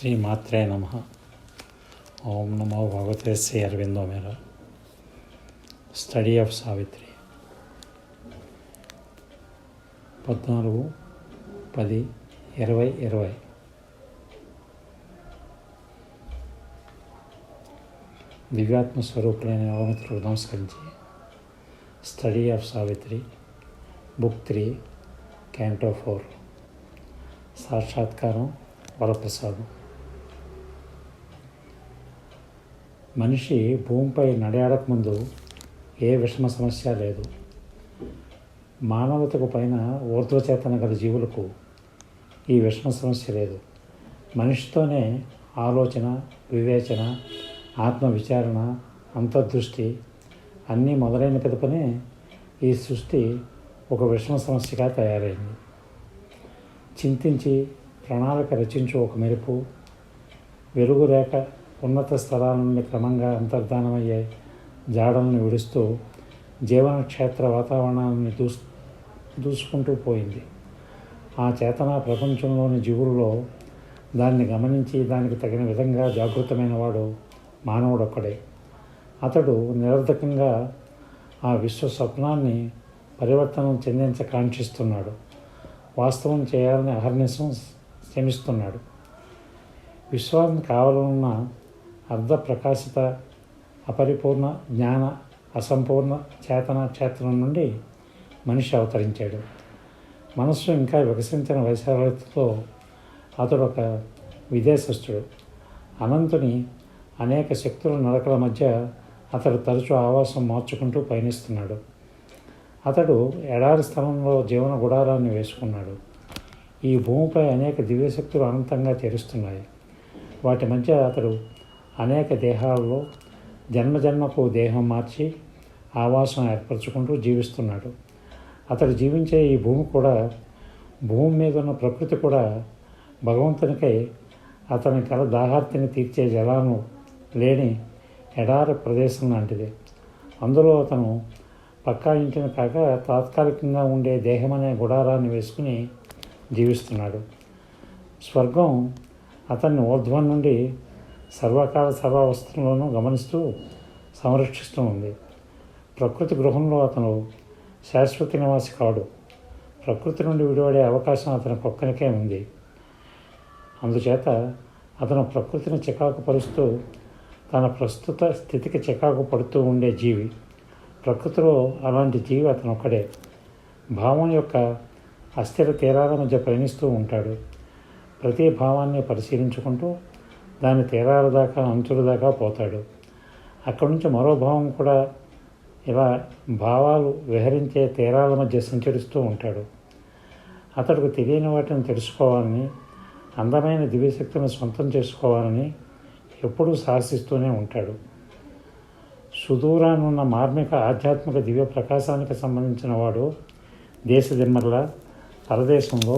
శ్రీమాత్రే నమః. ఓం నమో భగవతే శ్రీ అరవిందో మేర. Study of Savitri 14/10/2020. దివ్యాత్మ స్వరూపులైన యోగమిత్రులకు నమస్కరించి study of Savitri book 3 canto 4 సాక్షాత్కారం వరప్రసాదం. మనిషి భూమిపై నడయాడకముందు ఏ విషమ సమస్య లేదు. మానవతకు పైన ఊర్ధ్వచేతన గల జీవులకు ఈ విషమ సమస్య లేదు. మనిషితోనే ఆలోచన, వివేచన, ఆత్మవిచారణ, అంతర్దృష్టి అన్నీ మొదలైన పిదపనే ఈ సృష్టి ఒక విషమ సమస్యగా తయారైంది. చింతించి ప్రణాళిక రచించు ఒక మెరుపు, వెలుగు రేఖ ఉన్నత స్థలాల నుండి క్రమంగా అంతర్ధానమయ్యే జాడలను విడుస్తూ జీవన క్షేత్ర వాతావరణాన్ని దూసుకుంటూ పోయింది. ఆ చేతన ప్రపంచంలోని జీవుల్లో దాన్ని గమనించి దానికి తగిన విధంగా జాగృతమైన వాడు మానవుడొక్కడే. అతడు నిరర్ధకంగా ఆ విశ్వ స్వప్నాన్ని పరివర్తనం చెందించ కాంక్షిస్తున్నాడు. వాస్తవం చేయాలని అహర్నిశం శ్రమిస్తున్నాడు. విశ్వానికి కావాలన్న అర్ధ ప్రకాశిత అపరిపూర్ణ జ్ఞాన అసంపూర్ణ చేతన క్షేత్రం నుండి మనిషి అవతరించాడు. మనస్సు ఇంకా వికసించిన వైశాల్యతతో అతడు ఒక విదేశస్థుడు. అనంతుని అనేక శక్తుల నడకల మధ్య అతడు తరచూ ఆవాసం మార్చుకుంటూ పయనిస్తున్నాడు. అతడు ఎడారి స్థలంలో జీవన గుడారాన్ని వేసుకున్నాడు. ఈ భూమిపై అనేక దివ్యశక్తులు అనంతంగా తెరుస్తున్నాయి. వాటి మధ్య అతడు అనేక దేహాలలో జన్మజన్మకు దేహం మార్చి ఆవాసం ఏర్పరచుకుంటూ జీవిస్తున్నాడు. అతడు జీవించే ఈ భూమి కూడా, భూమి మీద ఉన్న ప్రకృతి కూడా భగవంతునికై అతని కల దాహార్తిని తీర్చే జలాలను లేని ఎడారి ప్రదేశం లాంటిది. అందులో అతను పక్కా ఇంటిని కాక తాత్కాలికంగా ఉండే దేహమనే గుడారాన్ని వేసుకుని జీవిస్తున్నాడు. స్వర్గం అతన్ని ఊర్ధ్వం నుండి సర్వకాల సర్వావస్థలోనూ గమనిస్తూ సంరక్షిస్తూ ఉంది. ప్రకృతి గృహంలో అతను శాశ్వత నివాసి కాడు. ప్రకృతి నుండి విడిపడే అవకాశం అతనికి ఒక్కనికే ఉంది. అందుచేత అతను ప్రకృతిని చికాకు పరుస్తూ తన ప్రస్తుత స్థితికి చికాకు పడుతూ ఉండే జీవి. ప్రకృతిలో అలాంటి జీవి అతను ఒక్కడే. భావం యొక్క అస్థిర తీరాల మధ్య ప్రయాణిస్తూ ఉంటాడు. ప్రతి భావాన్ని పరిశీలించుకుంటూ దాని తీరాల దాకా, అంచుల దాకా పోతాడు. అక్కడి నుంచి మరో భావం కూడా ఇలా భావాలు విహరించే తీరాల మధ్య సంచరిస్తూ ఉంటాడు. అతడికి తెలియని వాటిని తెలుసుకోవాలని, అందమైన దివ్యశక్తిని సొంతం చేసుకోవాలని ఎప్పుడూ సాహసిస్తూనే ఉంటాడు. సుదూరానున్న మార్మిక ఆధ్యాత్మిక దివ్య ప్రకాశానికి సంబంధించిన వాడు దేశదిమ్మర్లా పరదేశంలో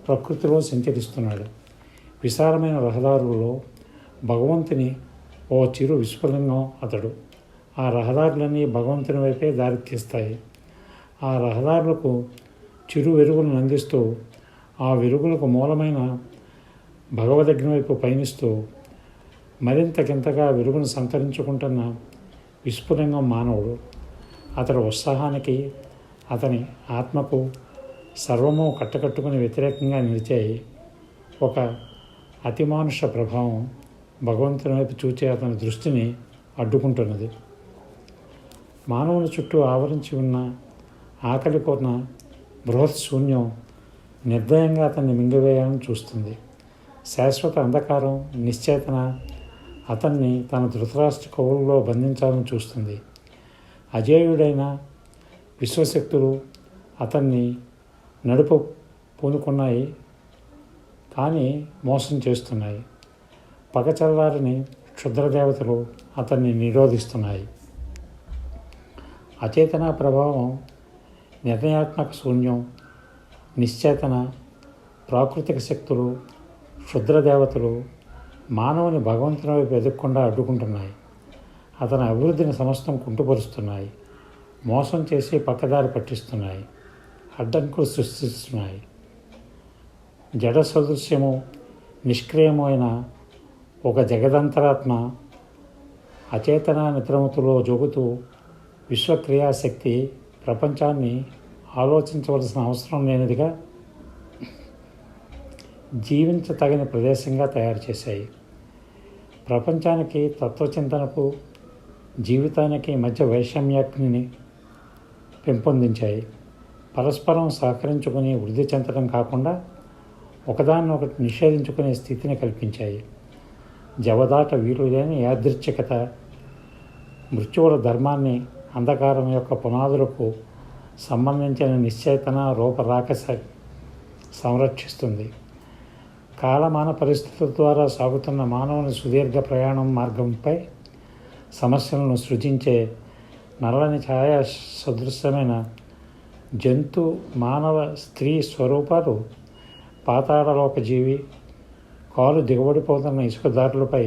ప్రకృతిలో సంచరిస్తున్నాడు. విశాలమైన రహదారులలో భగవంతుని ఓ చిరు విస్ఫులింగం అతడు. ఆ రహదారులన్నీ భగవంతుని వైపే దారితీస్తాయి. ఆ రహదారులకు చిరు వెలుగులను అందిస్తూ, ఆ వెలుగులకు మూలమైన భగవదగ్ని వైపు పయనిస్తూ మరింతకింతగా వెలుగును సంతరించుకుంటున్న విస్ఫులింగం మానవుడు. అతడి ఉత్సాహానికి, అతని ఆత్మకు సర్వము కట్టకట్టుకుని వ్యతిరేకంగా నిలిచాయి. ఒక అతిమానుష ప్రభావం భగవంతుని వైపు చూచే అతని దృష్టిని అడ్డుకుంటున్నది. మానవుని చుట్టూ ఆవరించి ఉన్న ఆకలి కొన్న బృహత్ శూన్యం నిర్దయంగా అతన్ని మింగివేయాలని చూస్తుంది. శాశ్వత అంధకారం, నిశ్చేతన అతన్ని తన ధృతరాష్ట్ర కవుల్లో బంధించాలని చూస్తుంది. అజేయుడైన విశ్వశక్తులు అతన్ని నడుపు పూనుకున్నాయి, కానీ మోసం చేస్తున్నాయి. పగచల్లారని క్షుద్రదేవతలు అతన్ని నిరోధిస్తున్నాయి. అచేతన ప్రభావం, నిర్ణయాత్మక శూన్యం, నిశ్చేతన, ప్రాకృతిక శక్తులు, క్షుద్రదేవతలు మానవుని భగవంతుని వైపు ఎదగకుండా అడ్డుకుంటున్నాయి. అతని అభివృద్ధిని సమస్తం కుంటుపరుస్తున్నాయి. మోసం చేసి పక్కదారి పట్టిస్తున్నాయి. అడ్డంకులు సృష్టిస్తున్నాయి. జడ సదృశ్యము నిష్క్రియమైన ఒక జగదంతరాత్మ అచేతన నిద్రమతులో జోగుతూ విశ్వక్రియాశక్తి ప్రపంచాన్ని ఆలోచించవలసిన అవసరం లేనిదిగా జీవించతగిన ప్రదేశంగా తయారు చేశాయి. ప్రపంచానికి, తత్వచింతనకు, జీవితానికి మధ్య వైషమ్యాగ్నిని పెంపొందించాయి. పరస్పరం సహకరించుకుని వృద్ధి చెందడం కాకుండా ఒకదాన్నొకటి నిషేధించుకునే స్థితిని కల్పించాయి. జవదాట వీలులేని యాదృచ్ఛికత మృత్యువుల ధర్మాన్ని, అంధకారం యొక్క పునాదులకు సంబంధించిన నిశ్చేతన రూపరాకస సంరక్షిస్తుంది. కాలమాన పరిస్థితుల ద్వారా సాగుతున్న మానవుని సుదీర్ఘ ప్రయాణం మార్గంపై సమస్యలను సృజించే నల్లని ఛాయా సదృశ్యమైన జంతు, మానవ, స్త్రీ స్వరూపాలు పాతాళలోక జీవి, కాలు దిగబడిపోతున్న ఇసుకదారులపై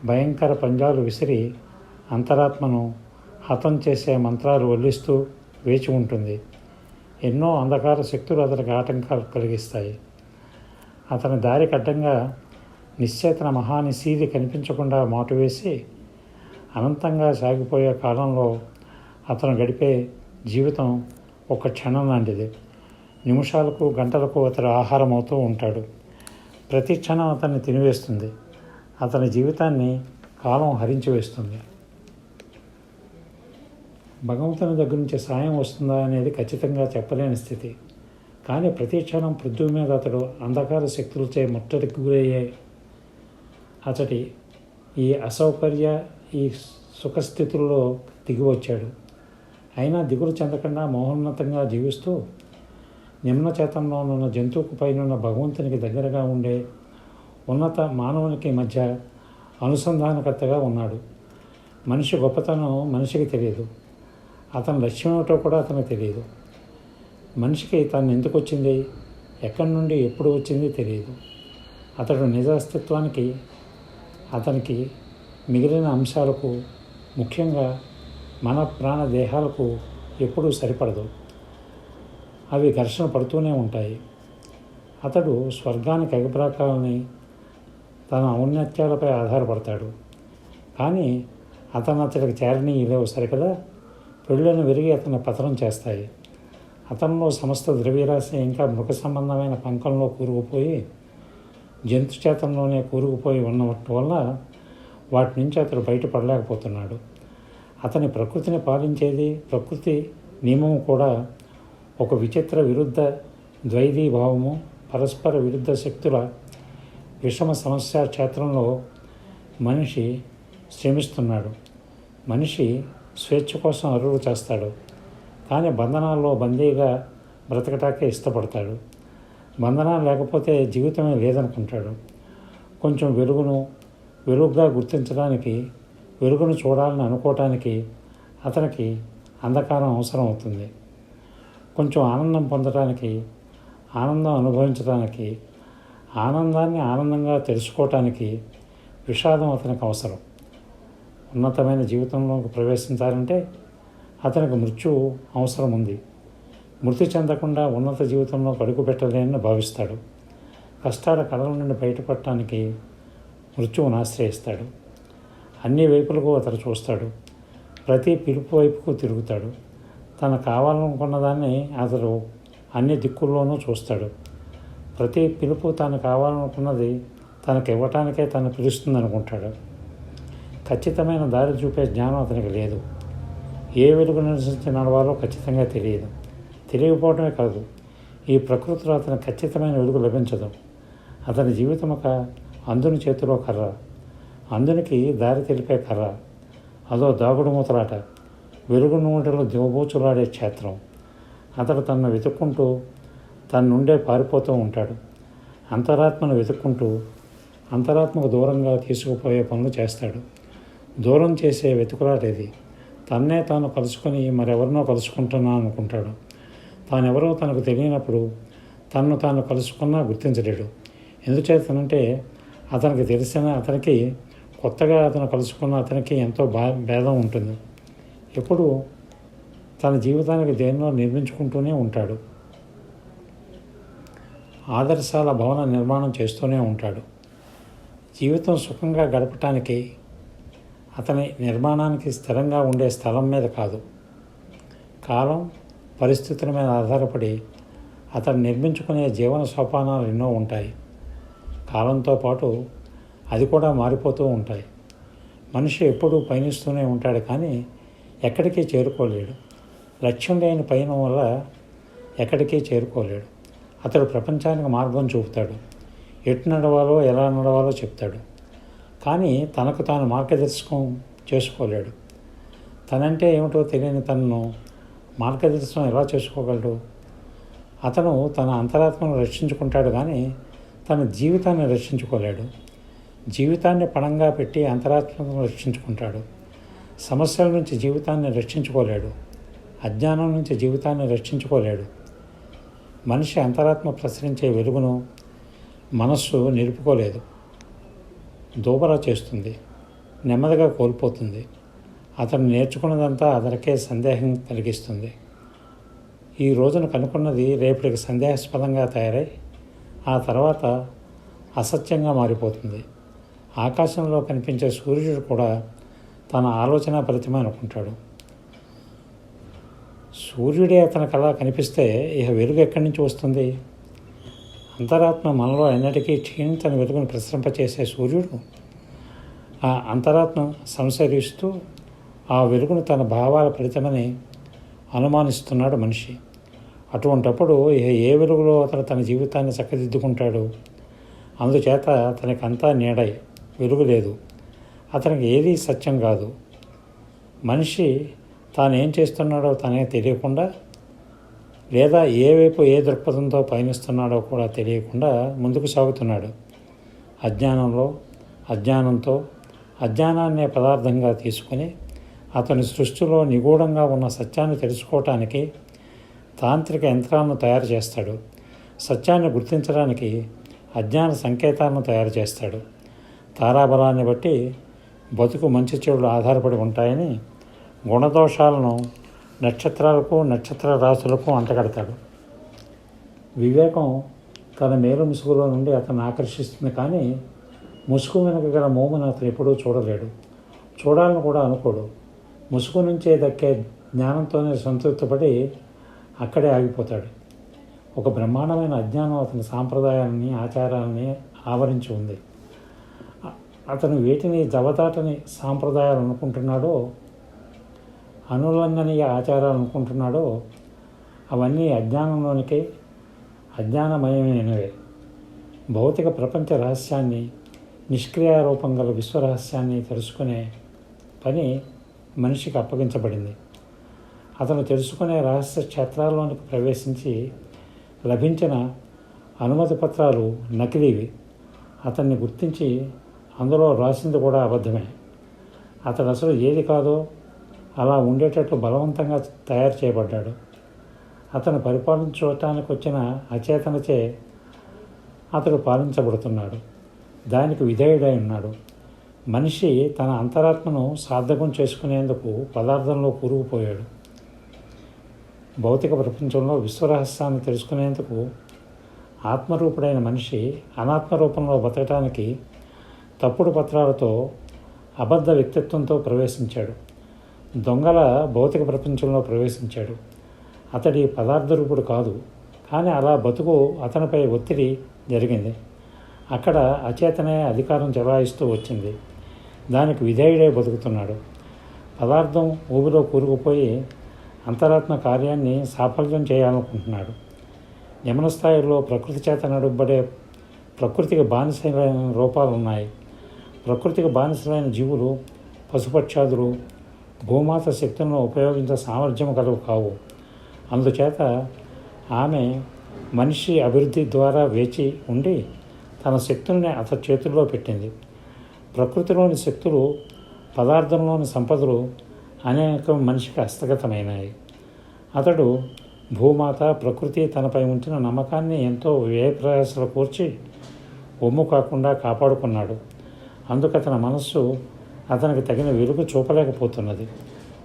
భయంకర పంజాలు విసిరి అంతరాత్మను హతం చేసే మంత్రాలు వల్లిస్తూ వేచి ఉంటుంది. ఎన్నో అంధకార శక్తులు అతనికి ఆటంకాలు కలిగిస్తాయి. అతని దారికి అడ్డంగా నిశ్చేతన మహానిశీది కనిపించకుండా మాటువేసి అనంతంగా సాగిపోయే కాలంలో అతను గడిపే జీవితం ఒక క్షణం లాంటిది. నిమిషాలకు, గంటలకు అతడు ఆహారం అవుతూ ఉంటాడు. ప్రతి క్షణం అతన్ని తినివేస్తుంది. అతని జీవితాన్ని కాలం హరించి వేస్తుంది. భగవంతుని దగ్గర నుంచి సాయం వస్తుందా అనేది ఖచ్చితంగా చెప్పలేని స్థితి. కానీ ప్రతి క్షణం పృథ్వీ మీద అతడు అంధకార శక్తులచే ముట్టడికి గురయ్యే అతడి ఈ అసౌకర్య, ఈ సుఖస్థితుల్లో దిగి వచ్చాడు. అయినా దిగులు చెందకుండా మహోన్నతంగా జీవిస్తూ నిమ్నచేతంలో ఉన్న జంతువుకు పైన భగవంతునికి దగ్గరగా ఉండే ఉన్నత మానవునికి మధ్య అనుసంధానకర్తగా ఉన్నాడు. మనిషి గొప్పతనం మనిషికి తెలియదు. అతని లక్ష్యం ఏమిటో కూడా అతనికి తెలియదు. మనిషికి తను ఎందుకు వచ్చింది, ఎక్కడి నుండి ఎప్పుడు వచ్చింది తెలియదు. అతడు నిజ అస్తిత్వానికి, అతనికి మిగిలిన అంశాలకు, ముఖ్యంగా మన ప్రాణ దేహాలకు ఎప్పుడూ సరిపడదు. అవి ఘర్షణ పడుతూనే ఉంటాయి. అతడు స్వర్గానికి ఎగబ్రాకాలని తన ఔన్నత్యాలపై ఆధారపడతాడు. కానీ అతడికి చేరనీయలేవు సరికదా. పెళ్ళను విరిగి అతన్ని పతనం చేస్తాయి. అతనిలో సమస్త ద్రవ్యరాశి ఇంకా మృగ సంబంధమైన పంకంలో కూరుకుపోయి, జంతు చేతంలోనే కూరుకుపోయి ఉన్నట్టు వల్ల వాటి నుంచి అతడు బయటపడలేకపోతున్నాడు. అతని ప్రకృతిని పాలించేది, ప్రకృతి నియమము కూడా ఒక విచిత్ర విరుద్ధ ద్వైధీభావము, పరస్పర విరుద్ధ శక్తుల విషమ సమస్య క్షేత్రంలో మనిషి శ్రమిస్తున్నాడు. మనిషి స్వేచ్ఛ కోసం అరువు చేస్తాడు. కానీ బంధనాల్లో బందీగా బ్రతకటాకే ఇష్టపడతాడు. బంధనాలు లేకపోతే జీవితమే లేదనుకుంటాడు. కొంచెం వెలుగుగా గుర్తించడానికి, వెలుగును చూడాలని అనుకోవటానికి అతనికి అంధకారం అవసరం అవుతుంది. కొంచెం ఆనందం పొందడానికి, ఆనందం అనుభవించడానికి, ఆనందాన్ని ఆనందంగా తెలుసుకోవటానికి విషాదం అతనికి అవసరం. ఉన్నతమైన జీవితంలోకి ప్రవేశించాలంటే అతనికి మృత్యువు అవసరం ఉంది. మృతి చెందకుండా ఉన్నత జీవితంలో అడుగు పెట్టలేని భావిస్తాడు. కష్టాల కడల నుండి బయటపడటానికి మృత్యువును ఆశ్రయిస్తాడు. అన్ని వైపులకు అతడు చూస్తాడు. ప్రతి పిలుపు వైపుకు తిరుగుతాడు. తను కావాలనుకున్న దాన్ని అతడు అన్ని దిక్కుల్లోనూ చూస్తాడు. ప్రతి పిలుపు తాను కావాలనుకున్నది తనకు ఇవ్వటానికే తను పిలుస్తుంది అనుకుంటాడు. ఖచ్చితమైన దారి చూపే జ్ఞానం అతనికి లేదు. ఏ వెలుగు అనుసరించి నడవాలో ఖచ్చితంగా తెలియదు. తెలియకపోవడమే కాదు, ఈ ప్రకృతిలో అతనికి ఖచ్చితమైన వెలుగు లభించదు. అతని జీవితం ఒక అందుని చేతిలో కర్ర, అందునికి దారి తెలిపే కర్ర. అదో దాగుడు మూతలాట, వెలుగు నూటలో దివబూచులాడే క్షేత్రం. అతడు తనను వెతుక్కుంటూ తన నుండే పారిపోతూ ఉంటాడు. అంతరాత్మను వెతుక్కుంటూ అంతరాత్మకు దూరంగా తీసుకుపోయే పనులు చేస్తాడు. దూరం చేసే వెతుకులాటేది. తన్నే తాను కలుసుకొని మరెవరినో కలుసుకుంటున్నా అనుకుంటాడు. తానెవరో తనకు తెలియనప్పుడు తనను తాను కలుసుకున్నా గుర్తించలేడు. ఎందుచేతనంటే అతనికి తెలిసిన అతనికి కొత్తగా అతను కలుసుకున్న అతనికి ఎంతో భేదం ఉంటుంది. ఎప్పుడు తన జీవితానికి దేన్నో నిర్మించుకుంటూనే ఉంటాడు. ఆదర్శాల భవన నిర్మాణం చేస్తూనే ఉంటాడు. జీవితం సుఖంగా గడపటానికి అతని నిర్మాణానికి స్థిరంగా ఉండే స్థలం మీద కాదు, కాలం పరిస్థితుల మీద ఆధారపడి అతను నిర్మించుకునే జీవన సోపానాలు ఎన్నో ఉంటాయి. కాలంతో పాటు అది కూడా మారిపోతూ ఉంటాయి. మనిషి ఎప్పుడూ పయనిస్తూనే ఉంటాడు, కానీ ఎక్కడికి చేరుకోలేడు. లక్ష్యం లేని పయనం వల్ల ఎక్కడికి చేరుకోలేడు. అతడు ప్రపంచానికి మార్గం చూపుతాడు, ఎటు నడవాలో ఎలా నడవాలో చెప్తాడు, కానీ తనకు తాను మార్గదర్శకం చేసుకోలేడు. తనంటే ఏమిటో తెలియని తనను మార్గదర్శనం ఎలా చేసుకోగలడు? అతను తన అంతరాత్మను రక్షించుకుంటాడు, కానీ తన జీవితాన్ని రక్షించుకోలేడు. జీవితాన్ని పణంగా పెట్టి అంతరాత్మను రక్షించుకుంటాడు. సమస్యల నుంచి జీవితాన్ని రక్షించుకోలేడు. అజ్ఞానం నుంచి జీవితాన్ని రక్షించుకోలేడు. మనిషి అంతరాత్మ ప్రసరించే వెలుగును మనస్సు నిలుపుకోలేదు. దూబరా చేస్తుంది, నెమ్మదిగా కోల్పోతుంది. అతను నేర్చుకున్నదంతా అతనికే సందేహం కలిగిస్తుంది. ఈ రోజున కనుక్కున్నది రేపటికి సందేహాస్పదంగా తయారై ఆ తర్వాత అసత్యంగా మారిపోతుంది. ఆకాశంలో కనిపించే సూర్యుడు కూడా తన ఆలోచన ఫలితమే అనుకుంటాడు. సూర్యుడే అతనికి అలా కనిపిస్తే ఇక వెలుగు ఎక్కడి నుంచి వస్తుంది? అంతరాత్మ మనలో ఎన్నటికీ క్షీణించని వెలుగును ప్రసరింపచేసే సూర్యుడు ఆ అంతరాత్మ సంశయిస్తూ ఆ వెలుగును తన భావాల ఫలితమని అనుమానిస్తున్నాడు మనిషి. అటువంటప్పుడు ఇక ఏ వెలుగులో అతను తన జీవితాన్ని చక్కదిద్దుకుంటాడు? అందుచేత తనకంతా నీడై, వెలుగు లేదు. అతనికి ఏదీ సత్యం కాదు. మనిషి తాను ఏం చేస్తున్నాడో తనే తెలియకుండా, లేదా ఏ వైపు ఏ దృక్పథంతో పయనిస్తున్నాడో కూడా తెలియకుండా ముందుకు సాగుతున్నాడు. అజ్ఞానంతో అజ్ఞానాన్నే పదార్థంగా తీసుకుని అతని సృష్టిలో నిగూఢంగా ఉన్న సత్యాన్ని తెలుసుకోవటానికి తాంత్రిక యంత్రాలను తయారు చేస్తాడు. సత్యాన్ని గుర్తించడానికి అజ్ఞాన సంకేతాలను తయారు చేస్తాడు. తారాబలాన్ని బట్టి బతుకు మంచి చెడులు ఆధారపడి ఉంటాయని గుణదోషాలను నక్షత్రాలకు, నక్షత్ర రాశులకు అంటగడతాడు. వివేకం తన మేలు ముసుగులో నుండి అతను ఆకర్షిస్తుంది, కానీ ముసుగు వెనుక గల మోమును అతను ఎప్పుడూ చూడలేడు, చూడాలని కూడా అనుకోడు. ముసుగు నుంచే దక్కే జ్ఞానంతోనే సంతృప్తిపడి అక్కడే ఆగిపోతాడు. ఒక బ్రహ్మాండమైన అజ్ఞానం అతని సాంప్రదాయాన్ని, ఆచారాలని ఆవరించి ఉంది. అతను వేటిని జవదాటని సాంప్రదాయాలు అనుకుంటున్నాడో, అనులంఘనీయ ఆచారాలు అనుకుంటున్నాడో అవన్నీ అజ్ఞానంలోనికే, అజ్ఞానమయమైనవే. భౌతిక ప్రపంచ రహస్యాన్ని, నిష్క్రియారూపం గల విశ్వరహస్యాన్ని తెలుసుకునే పని మనిషికి అప్పగించబడింది. అతను తెలుసుకునే రహస్య క్షేత్రాల్లోనికి ప్రవేశించి లభించిన అనుమతి పత్రాలు నకిలీవి. అతన్ని గుర్తించి అందులో రాసింది కూడా అబద్ధమే. అతడు అసలు ఏది కాదో అలా ఉండేటట్లు బలవంతంగా తయారు చేయబడ్డాడు. అతను పరిపాలించడానికి వచ్చిన అచేతనచే అతడు పాలించబడుతున్నాడు. దానికి విధేయుడై ఉన్నాడు. మనిషి తన అంతరాత్మను సార్థకం చేసుకునేందుకు పదార్థంలో కూరుకుపోయాడు. భౌతిక ప్రపంచంలో విశ్వరహస్యాన్ని తెలుసుకునేందుకు ఆత్మరూపుడైన మనిషి అనాత్మరూపంలో బతకటానికి తప్పుడు పత్రాలతో, అబద్ధ వ్యక్తిత్వంతో ప్రవేశించాడు. దొంగల భౌతిక ప్రపంచంలో ప్రవేశించాడు. అతడి పదార్థ రూపుడు కాదు, కానీ అలా బతుకు అతనిపై ఒత్తిడి జరిగింది. అక్కడ అచేతనే అధికారం చెలాయిస్తూ వచ్చింది. దానికి విధేయుడై బతుకుతున్నాడు. పదార్థం ఊబిలో కూరుకుపోయి అంతరాత్మ కార్యాన్ని సాఫల్యం చేయాలనుకుంటున్నాడు. యమన స్థాయిలో ప్రకృతి చేత నడుబడే ప్రకృతికి బానిసైన రూపాలు ఉన్నాయి. ప్రకృతికి బానిసలైన జీవులు, పశుపక్షాదులు భూమాత శక్తులను ఉపయోగించే సామర్థ్యం కలవు కావు. అందుచేత ఆమె మనిషి అభివృద్ధి ద్వారా వేచి ఉండి తన శక్తుల్ని అతని చేతుల్లో పెట్టింది. ప్రకృతిలోని శక్తులు, పదార్థంలోని సంపదలు అనేకం మనిషికి హస్తగతమైనాయి. అతడు భూమాత, ప్రకృతి తనపై ఉంచిన నమ్మకాన్ని ఎంతో వ్యయప్రయాసాలు కూర్చి ఒమ్ము కాకుండా కాపాడుకున్నాడు. అందుకు అతని మనస్సు అతనికి తగిన వెలుగు చూపలేకపోతున్నది.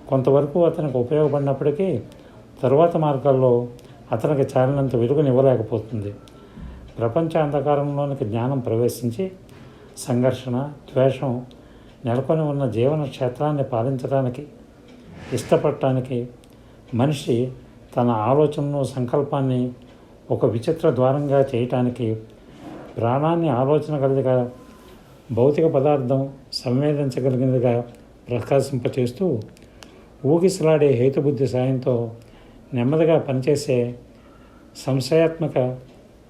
కొంతవరకు అతనికి ఉపయోగపడినప్పటికీ తరువాత మార్గాల్లో అతనికి చాలినంత వెలుగునివ్వలేకపోతుంది. ప్రపంచ అంధకారంలోనికి జ్ఞానం ప్రవేశించి సంఘర్షణ, ద్వేషం నెలకొని ఉన్న జీవన క్షేత్రాన్ని పాలించడానికి, ఇష్టపడటానికి మనిషి తన ఆలోచనను, సంకల్పాన్ని ఒక విచిత్ర ద్వారంగా చేయటానికి ప్రాణాన్ని ఆలోచనగలదిగా, భౌతిక పదార్థం సంవేదించగలిగినదిగా ప్రకాశింపచేస్తూ ఊగిసలాడే హేతుబుద్ధి సాయంతో నెమ్మదిగా పనిచేసే సంశయాత్మక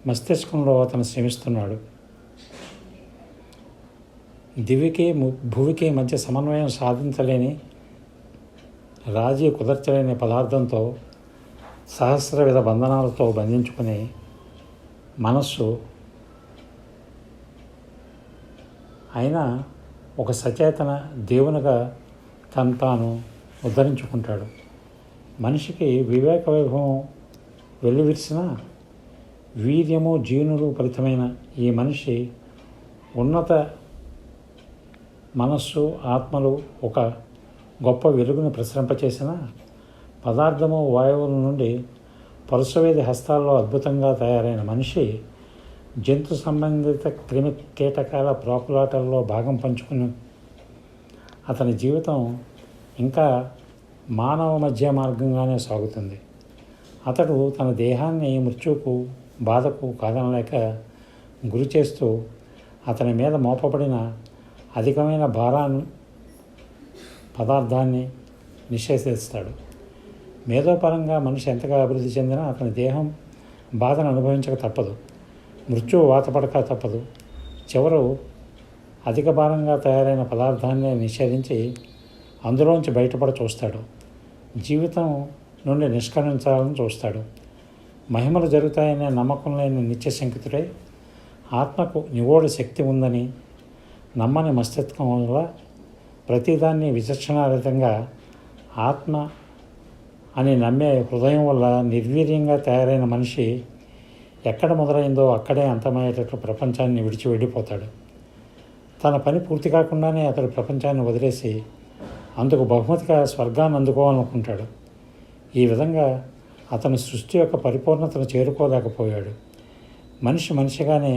మస్తిష్కంలో అతను శ్రమిస్తున్నాడు. దివికి భువికి మధ్య సమన్వయం సాధించలేని, రాజీ కుదర్చలేని పదార్థంతో సహస్రవిధ బంధనాలతో బంధించుకుని మనస్సు అయినా ఒక సచేతన దేవునిగా తను తాను ఉద్ధరించుకుంటాడు. మనిషికి వివేక వైభవం వెల్లివిరిసిన, వీర్యము జీనులు ఫలితమైన ఈ మనిషి ఉన్నత మనస్సు, ఆత్మలు ఒక గొప్ప వెలుగును ప్రసరింపచేసిన పదార్థము, వాయువుల నుండి పరుసవేది హస్తాల్లో అద్భుతంగా తయారైన మనిషి జంతు సంబంధిత క్రిమి కీటకాల ప్రాకులాటల్లో భాగం పంచుకుని అతని జీవితం ఇంకా మానవ మధ్య మార్గంగానే సాగుతుంది. అతడు తన దేహాన్ని మృత్యువుకు, బాధకు కాదనలేక గురి చేస్తూ అతని మీద మోపబడిన అధికమైన భారాన్ని, పదార్థాన్ని నిషేధిస్తాడు. మేధోపరంగా మనిషి ఎంతగా అభివృద్ధి చెందినా అతని దేహం బాధను అనుభవించక తప్పదు. మృత్యువు వాతపడక తప్పదు. చివరు అధిక భారంగా తయారైన పదార్థాన్ని నిషేధించి అందులోంచి బయటపడ చూస్తాడు. జీవితం నుండి నిష్క్రమించాలని చూస్తాడు. మహిమలు జరుగుతాయనే నమ్మకం లేని నిత్యశంకితుడై ఆత్మకు నిగూఢ శక్తి ఉందని నమ్మని మస్తిష్కం వల్ల ప్రతిదాన్ని విచక్షణారహితంగా ఆత్మ అని నమ్మే హృదయం వల్ల నిర్వీర్యంగా తయారైన మనిషి ఎక్కడ మొదలైందో అక్కడే అంతమయ్యేటట్లు ప్రపంచాన్ని విడిచి వెళ్ళిపోతాడు. తన పని పూర్తి కాకుండానే అతడు ప్రపంచాన్ని వదిలేసి అందుకు బహుమతిగా స్వర్గాన్ని అందుకోవాలనుకుంటాడు. ఈ విధంగా అతను సృష్టి యొక్క పరిపూర్ణతను చేరుకోలేకపోయాడు. మనిషి మనిషిగానే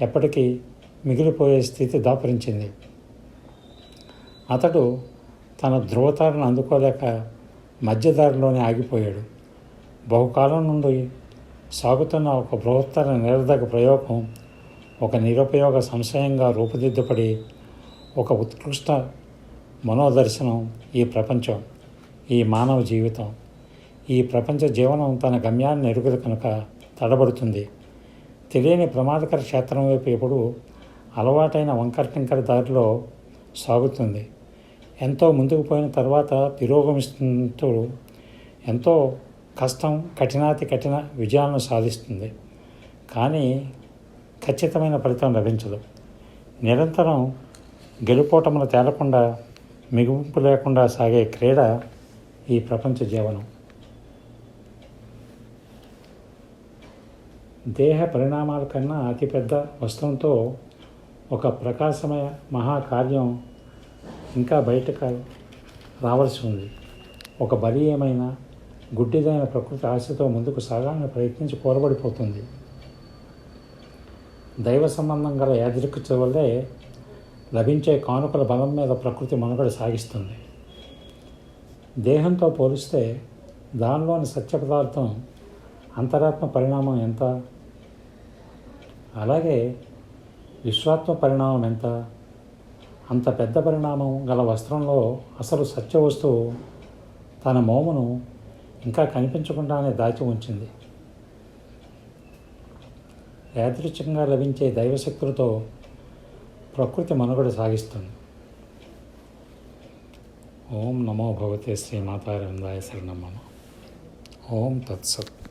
ఎప్పటికీ మిగిలిపోయే స్థితి దాపురించింది. అతడు తన ధ్రువతారను అందుకోలేక మధ్యదారిలోనే ఆగిపోయాడు. బహుకాలం నుండి సాగుతున్న ఒక బృహత్తర నిరర్ధక ప్రయోగం ఒక నిరుపయోగ సంశయంగా రూపుదిద్దుపడి ఒక ఉత్కృష్ట మనోదర్శనం ఈ ప్రపంచం, ఈ మానవ జీవితం. ఈ ప్రపంచ జీవనం తన గమ్యాన్ని ఎరుగదు కనుక తడబడుతుంది. తెలియని ప్రమాదకర క్షేత్రం వైపు ఎప్పుడు అలవాటైన వంకర టింకర దారిలో సాగుతుంది. ఎంతో ముందుకు పోయిన తర్వాత తిరోగమిస్తూ ఎంతో కష్టం, కఠినాతి కఠిన విజయాలను సాధిస్తుంది. కానీ ఖచ్చితమైన ఫలితం లభించదు. నిరంతరం గెలుపోటములు తేలకుండా, మిగుంపు లేకుండా సాగే క్రీడ ఈ ప్రపంచ జీవనం. దేహ పరిణామాల కన్నా అతిపెద్ద వస్తువుతో ఒక ప్రకాశమయ మహాకార్యం ఇంకా బయటకు రావాల్సి ఉంది. ఒక బలీయమైన గుడ్డిదైన ప్రకృతి ఆశతో ముందుకు సాగాలని ప్రయత్నించి కోరబడిపోతుంది. దైవ సంబంధం గల యాదృచ్ఛికత వల్లే లభించే కానుకల బలం మీద ప్రకృతి మనుగడ సాగిస్తుంది. దేహంతో పోలిస్తే దానిలోని సత్య పదార్థం, అంతరాత్మ పరిణామం ఎంత, అలాగే విశ్వాత్మ పరిణామం ఎంత. అంత పెద్ద పరిణామం గల వస్త్రంలో అసలు సత్య వస్తువు తన మోమును ఇంకా కనిపించకుండానే దాచి ఉంచింది. యాదృచ్ఛికంగా లభించే దైవశక్తులతో ప్రకృతి మనుగడ సాగిస్తుంది. ఓం నమో భగవతే శ్రీ మాతారవిందాయ శరణం మమ. ఓం తత్సత్.